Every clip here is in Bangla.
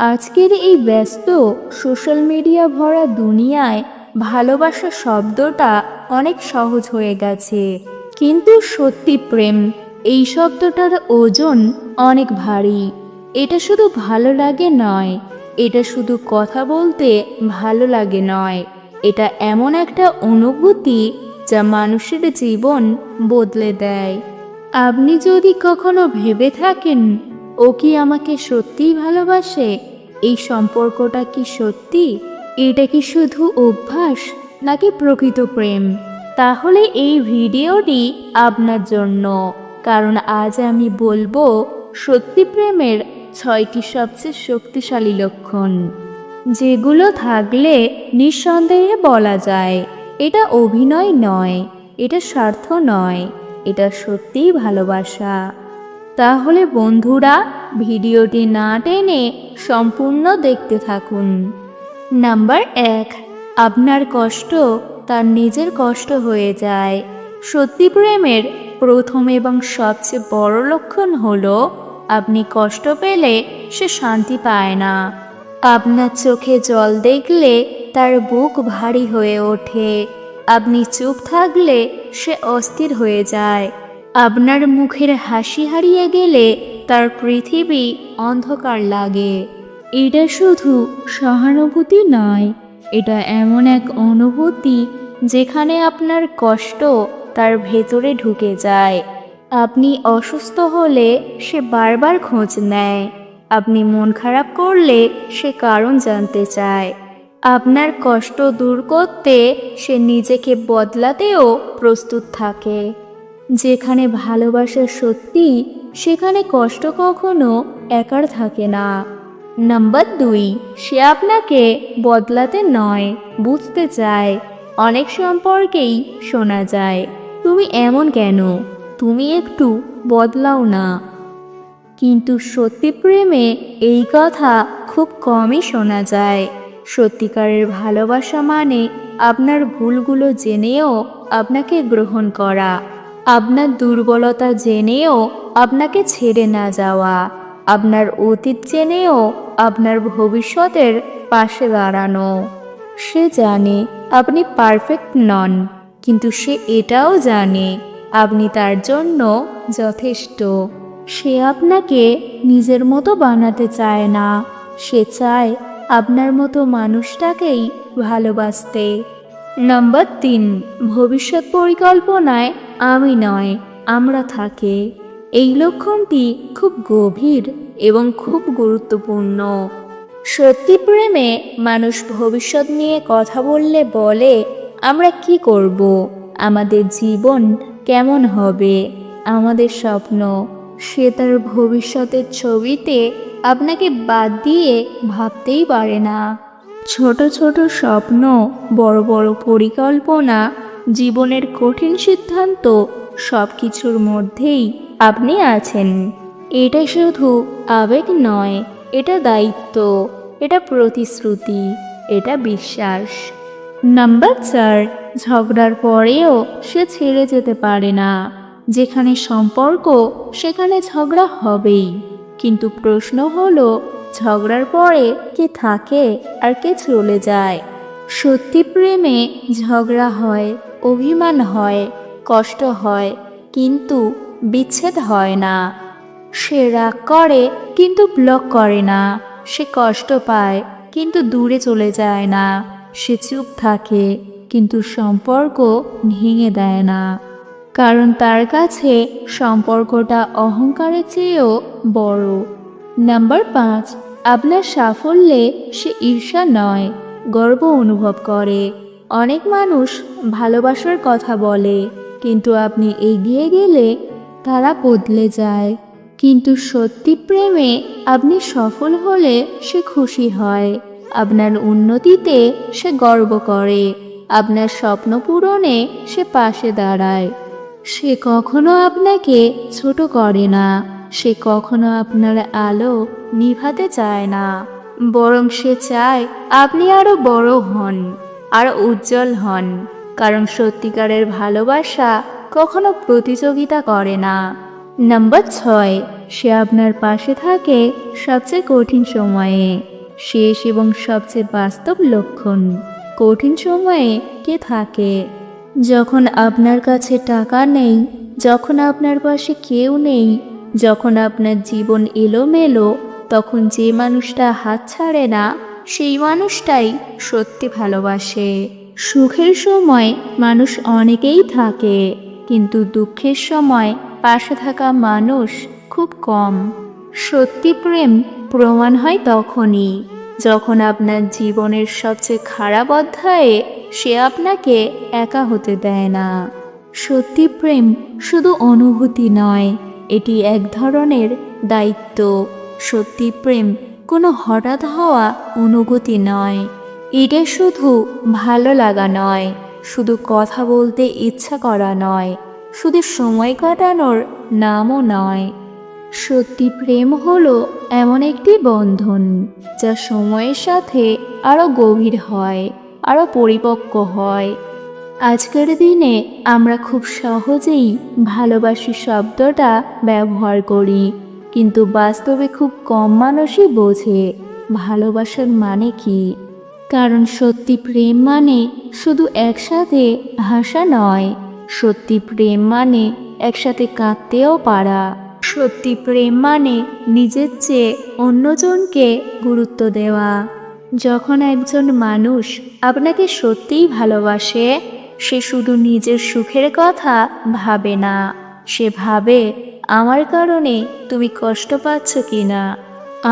আজকের এই ব্যস্ত সোশ্যাল মিডিয়া ভরা দুনিয়ায় ভালোবাসা শব্দটা অনেক সহজ হয়ে গেছে, কিন্তু সত্যি প্রেম এই শব্দটার ওজন অনেক ভারী। এটা শুধু ভালো লাগে নয়, এটা শুধু কথা বলতে ভালো লাগে নয়, এটা এমন একটা অনুভূতি যা মানুষের জীবন বদলে দেয়। আপনি যদি কখনো ভেবে থাকেন ও কি আমাকে সত্যিই ভালোবাসে, এই সম্পর্কটা কি সত্যি, এটা কি শুধু অভ্যাস নাকি প্রকৃত প্রেম, তাহলে এই ভিডিওটি আপনার জন্য। কারণ আজ আমি বলবো সত্যি প্রেমের 6টি সবচেয়ে শক্তিশালী লক্ষণ, যেগুলো থাকলে নিঃসন্দেহে বলা যায় এটা অভিনয় নয়, এটা স্বার্থ নয়, এটা সত্যিই ভালোবাসা। তাহলে বন্ধুরা, ভিডিওটি না টেনে সম্পূর্ণ দেখতে থাকুন। নাম্বার 1, আপনার কষ্ট তার নিজের কষ্ট হয়ে যায়। সত্যি প্রেমের প্রথম এবং সবচেয়ে বড় লক্ষণ হলো আপনি কষ্ট পেলে সে শান্তি পায় না। আপনার চোখে জল দেখলে তার বুক ভারী হয়ে ওঠে। আপনি চুপ থাকলে সে অস্থির হয়ে যায়। আপনার মুখের হাসি হারিয়ে গেলে তার পৃথিবী অন্ধকার লাগে। এটা শুধু সহানুভূতি নয়, এটা এমন এক অনুভূতি যেখানে আপনার কষ্ট তার ভেতরে ঢুকে যায়। আপনি অসুস্থ হলে সে বারবার খোঁজ নেয়। আপনি মন খারাপ করলে সে কারণ জানতে চায়। আপনার কষ্ট দূর করতে সে নিজেকে বদলাতেও প্রস্তুত থাকে। যেখানে ভালোবাসা সত্যি, সেখানে কষ্ট কখনো একার থাকে না। নাম্বার 2, সে আপনাকে বদলাতে নয়, বুঝতে চায়। অনেক সম্পর্কেই শোনা যায়, তুমি এমন কেন, তুমি একটু বদলাও না। কিন্তু সত্যি প্রেমে এই কথা খুব কমই শোনা যায়। সত্যিকারের ভালোবাসা মানে আপনার ভুলগুলো জেনেও আপনাকে গ্রহণ করা, আপনার দুর্বলতা জেনেও আপনাকে ছেড়ে না যাওয়া, আপনার অতীত জেনেও আপনার ভবিষ্যতের পাশে দাঁড়ানো। সে জানে আপনি পারফেক্ট নন, কিন্তু সে এটাও জানে আপনি তার জন্য যথেষ্ট। সে আপনাকে নিজের মতো বানাতে চায় না, সে চায় আপনার মতো মানুষটাকেই ভালোবাসতে। নাম্বার 3, ভবিষ্যৎ পরিকল্পনায় আমি নয়, আমরা থাকে। এই লক্ষণটি খুব গভীর এবং খুব গুরুত্বপূর্ণ। সত্যি প্রেমে মানুষ ভবিষ্যৎ নিয়ে কথা বললে বলে, আমরা কি করব, আমাদের জীবন কেমন হবে, আমাদের স্বপ্ন। সে তার ভবিষ্যতের ছবিতে আপনাকে বাদ দিয়ে ভাবতেই পারে না। ছোট ছোট স্বপ্ন, বড় বড় পরিকল্পনা, জীবনের কঠিন সিদ্ধান্ত, সব কিছুর মধ্যেই আপনি আছেন। এটা শুধু আবেগ নয়, এটা দায়িত্ব, এটা প্রতিশ্রুতি, এটা বিশ্বাস। নাম্বার 4, ঝগড়ার পরেও সে ছেড়ে যেতে পারে না। যেখানে সম্পর্ক সেখানে ঝগড়া হবেই, কিন্তু প্রশ্ন হলো ঝগড়ার পরে কে থাকে আর কে চলে যায়। সত্যি প্রেমে ঝগড়া হয়, অভিমান হয়, কষ্ট হয়, কিন্তু বিচ্ছেদ হয় না। সে রাগ করে কিন্তু ব্লক করে না, সে কষ্ট পায় কিন্তু দূরে চলে যায় না, সে চুপ থাকে কিন্তু সম্পর্ক ভেঙে দেয় না। কারণ তার কাছে সম্পর্কটা অহংকারের চেয়েও বড়। নাম্বার 5, আপনার সাফল্যে সে ঈর্ষা নয়, গর্ব অনুভব করে। অনেক মানুষ ভালোবাসার কথা বলে, কিন্তু আপনি এগিয়ে গেলে তারা বদলে যায়। কিন্তু সত্যি প্রেমে আপনি সফল হলে সে খুশি হয়, আপনার উন্নতিতে সে গর্ব করে, আপনার স্বপ্ন পূরণে সে পাশে দাঁড়ায়। সে কখনো আপনাকে ছোট করে না, সে কখনো আপনার আলো নিভাতে চায় না, বরং সে চায় আপনি আরো বড় হন, আরো উজ্জ্বল হন। কারণ সত্যিকারের ভালোবাসা কখনো প্রতিযোগিতা করে না। নাম্বার 6, সে আপনার পাশে থাকে সবচেয়ে কঠিন সময়ে। শেষ এবং সবচেয়ে বাস্তব লক্ষণ। কঠিন সময়ে কে থাকে? যখন আপনার কাছে টাকা নেই, যখন আপনার পাশে কেউ নেই, যখন আপনার জীবন এলোমেলো, তখন যে মানুষটা হাত ছাড়ে না সেই মানুষটাই সত্যি ভালোবাসে। সুখের সময় মানুষ অনেকেই থাকে, কিন্তু দুঃখের সময় পাশে থাকা মানুষ খুব কম। সত্যি প্রেম প্রমাণ হয় তখনই যখন আপনার জীবনের সবচেয়ে খারাপ অধ্যায়ে সে আপনাকে একা হতে দেয় না। সত্যি প্রেম শুধু অনুভূতি নয়, এটি এক ধরনের দায়িত্ব। সত্যি প্রেম কোনো হঠাৎ হওয়া অনুভূতি নয়, এটা শুধু ভালো লাগা নয়, শুধু কথা বলতে ইচ্ছা করা নয়, শুধু সময় কাটানোর নামও নয়। সত্যি প্রেম হলো এমন একটি বন্ধন যা সময়ের সাথে আরও গভীর হয়, আরও পরিপক্ক হয়। আজকের দিনে আমরা খুব সহজেই ভালোবাসি শব্দটা ব্যবহার করি, কিন্তু বাস্তবে খুব কম মানুষই বোঝে ভালোবাসার মানে কি। কারণ সত্যি প্রেম মানে শুধু একসাথে হাসা নয়, সত্যি প্রেম মানে একসাথে কাঁদতেও পারা। সত্যি প্রেম মানে নিজের চেয়ে অন্যজনকে গুরুত্ব দেওয়া। যখন একজন মানুষ আপনাকে সত্যিই ভালোবাসে, সে শুধু নিজের সুখের কথা ভাবে না, সে ভাবে আমার কারণে তুমি কষ্ট পাচ্ছ কিনা,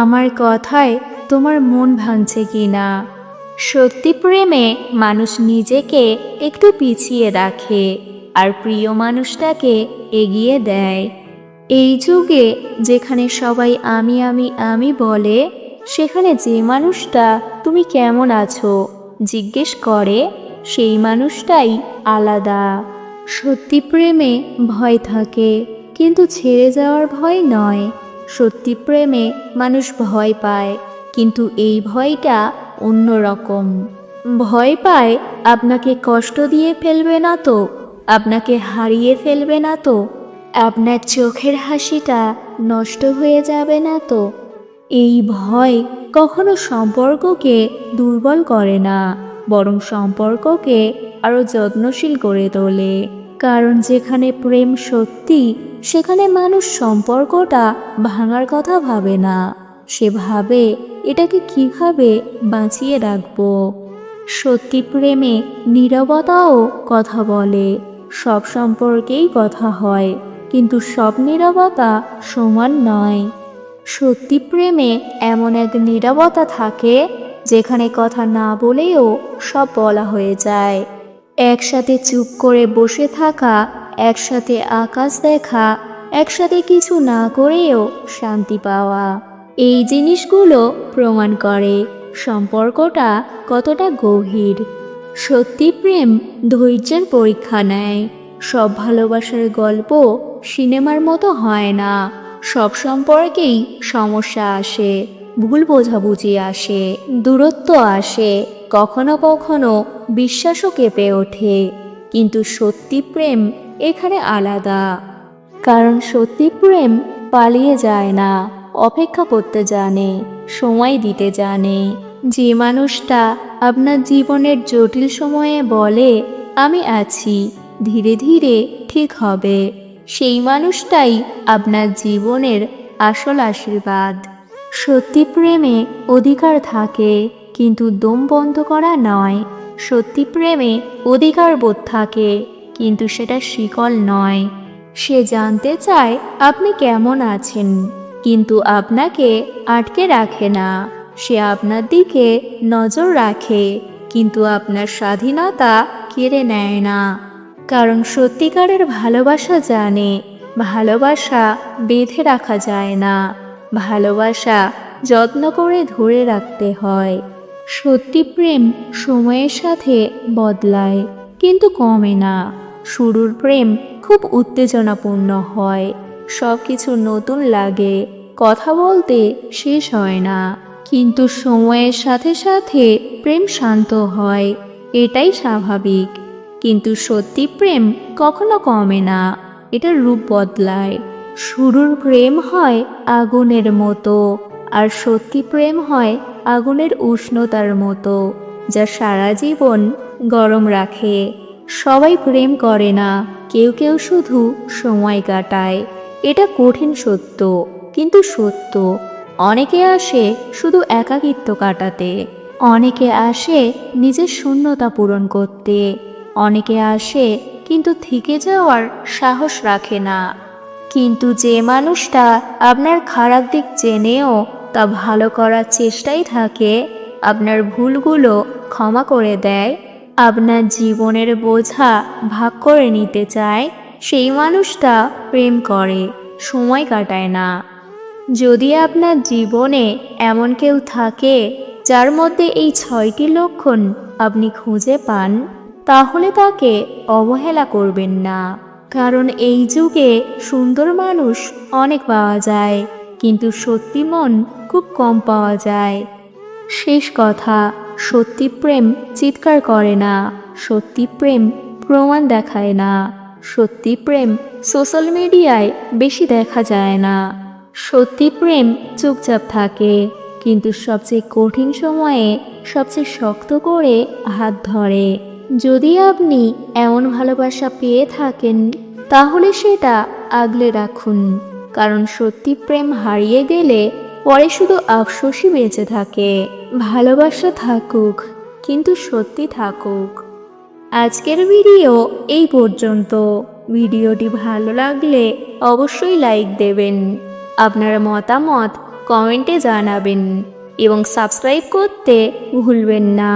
আমার কথায় তোমার মন ভাঙছে কিনা। সত্যি প্রেমে মানুষ নিজেকে একটু পিছিয়ে রাখে আর প্রিয় মানুষটাকে এগিয়ে দেয়। এই যুগে যেখানে সবাই আমি আমি আমি বলে, সেখানে যে মানুষটা তুমি কেমন আছো জিজ্ঞেস করে, সেই মানুষটাই আলাদা। সত্যি প্রেমে ভয় থাকে, কিন্তু ছেড়ে যাওয়ার ভয় নয়। সত্যি প্রেমে মানুষ ভয় পায়, কিন্তু এই ভয়টা অন্যরকম। ভয় পায় আপনাকে কষ্ট দিয়ে ফেলবে না তো, আপনাকে হারিয়ে ফেলবে না তো, আপনার চোখের হাসিটা নষ্ট হয়ে যাবে না তো। এই ভয় কখনো সম্পর্ককে দুর্বল করে না, বরং সম্পর্ককে আরও যত্নশীল করে তোলে। কারণ যেখানে প্রেম সত্যি, সেখানে মানুষ সম্পর্কটা ভাঙার কথা ভাবে না, সে ভাবে এটাকে কিভাবে বাঁচিয়ে রাখবো। সত্যি প্রেমে নীরবতাও কথা বলে। সব সম্পর্কেই কথা হয়, কিন্তু সব নীরবতা সমান নয়। সত্যি প্রেমে এমন এক নীরবতা থাকে যেখানে কথা না বলেও সব বলা হয়ে যায়। একসাথে চুপ করে বসে থাকা, একসাথে আকাশ দেখা, একসাথে কিছু না করেও শান্তি পাওয়া, এই জিনিসগুলো প্রমাণ করে সম্পর্কটা কতটা গভীর। সত্যি প্রেম ধৈর্যের পরীক্ষা নেয়। সব ভালোবাসার গল্প সিনেমার মতো হয় না। সব সম্পর্কেই সমস্যা আসে, ভুল বোঝাবুঝি আসে, দূরত্ব আসে, কখনো কখনো বিশ্বাসও কেঁপে ওঠে। কিন্তু সত্যি প্রেম এখানে আলাদা। কারণ সত্যি প্রেম পালিয়ে যায় না, অপেক্ষা করতে জানে, সময় দিতে জানে। যে মানুষটা আপনার জীবনের জটিল সময়ে বলে আমি আছি, ধীরে ধীরে ঠিক হবে, সেই মানুষটাই আপনার জীবনের আসল আশীর্বাদ। সত্যি প্রেমে অধিকার থাকে, কিন্তু দম বন্ধ করা নয়। সত্যি প্রেমে অধিকার বোধ থাকে, কিন্তু সেটা শিকল নয়। সে জানতে চায় আপনি কেমন আছেন, কিন্তু আপনাকে আটকে রাখে না। সে আপনার দিকে নজর রাখে, কিন্তু আপনার স্বাধীনতা কেড়ে নেয় না। কারণ সত্যিকারের ভালোবাসা জানে ভালোবাসা বেঁধে রাখা যায় না, ভালোবাসা যত্ন করে ধরে রাখতে হয়। সত্যি প্রেম সময়ের সাথে বদলায়, কিন্তু কমে না। শুরুর প্রেম খুব উত্তেজনাপূর্ণ হয়, সব কিছু নতুন লাগে, কথা বলতে শেষ হয় না। কিন্তু সময়ের সাথে সাথে প্রেম শান্ত হয়, এটাই স্বাভাবিক। কিন্তু সত্যি প্রেম কখনো কমে না, এটার রূপ বদলায়। শুরুর প্রেম হয় আগুনের মতো, আর সত্যি প্রেম হয় আগুনের উষ্ণতার মতো, যা সারা জীবন গরম রাখে। সবাই প্রেম করে না, কেউ কেউ শুধু সময় কাটায়। এটা কঠিন সত্য, কিন্তু সত্য। অনেকে আসে শুধু একাকিত্ব কাটাতে, অনেকে আসে নিজের শূন্যতা পূরণ করতে, অনেকে আসে কিন্তু থেকে যাওয়ার সাহস রাখে না। কিন্তু যে মানুষটা আপনার খারাপ দিক জেনেও তা ভালো করার চেষ্টায় থাকে, আপনার ভুলগুলো ক্ষমা করে দেয়, আপনার জীবনের বোঝা ভাগ করে নিতে চায়, সেই মানুষটা প্রেম করে, সময় কাটায় না। যদি আপনার জীবনে এমন কেউ থাকে যার মধ্যে এই 6টি লক্ষণ আপনি খুঁজে পান, তাহলে তাকে অবহেলা করবেন না। কারণ এই যুগে সুন্দর মানুষ অনেক পাওয়া যায়, কিন্তু সত্যি মন খুব কম পাওয়া যায়। শেষ কথা, সত্যি প্রেম চিৎকার করে না, সত্যি প্রেম প্রমাণ দেখায় না, সত্যি প্রেম সোশ্যাল মিডিয়ায় বেশি দেখা যায় না। সত্যি প্রেম চুপচাপ থাকে, কিন্তু সবচেয়ে কঠিন সময়ে সবচেয়ে শক্ত করে হাত ধরে। যদি আপনি এমন ভালোবাসা পেয়ে থাকেন, তাহলে সেটা আগলে রাখুন, কারণ সত্যি প্রেম হারিয়ে গেলে পরে শুধু আফসোসই বেঁচে থাকে। ভালোবাসা থাকুক, কিন্তু সত্যি থাকুক। আজকের ভিডিও এই পর্যন্ত। ভিডিওটি ভালো লাগলে অবশ্যই লাইক দেবেন, আপনার মতামত কমেন্টে জানাবেন এবং সাবস্ক্রাইব করতে ভুলবেন না।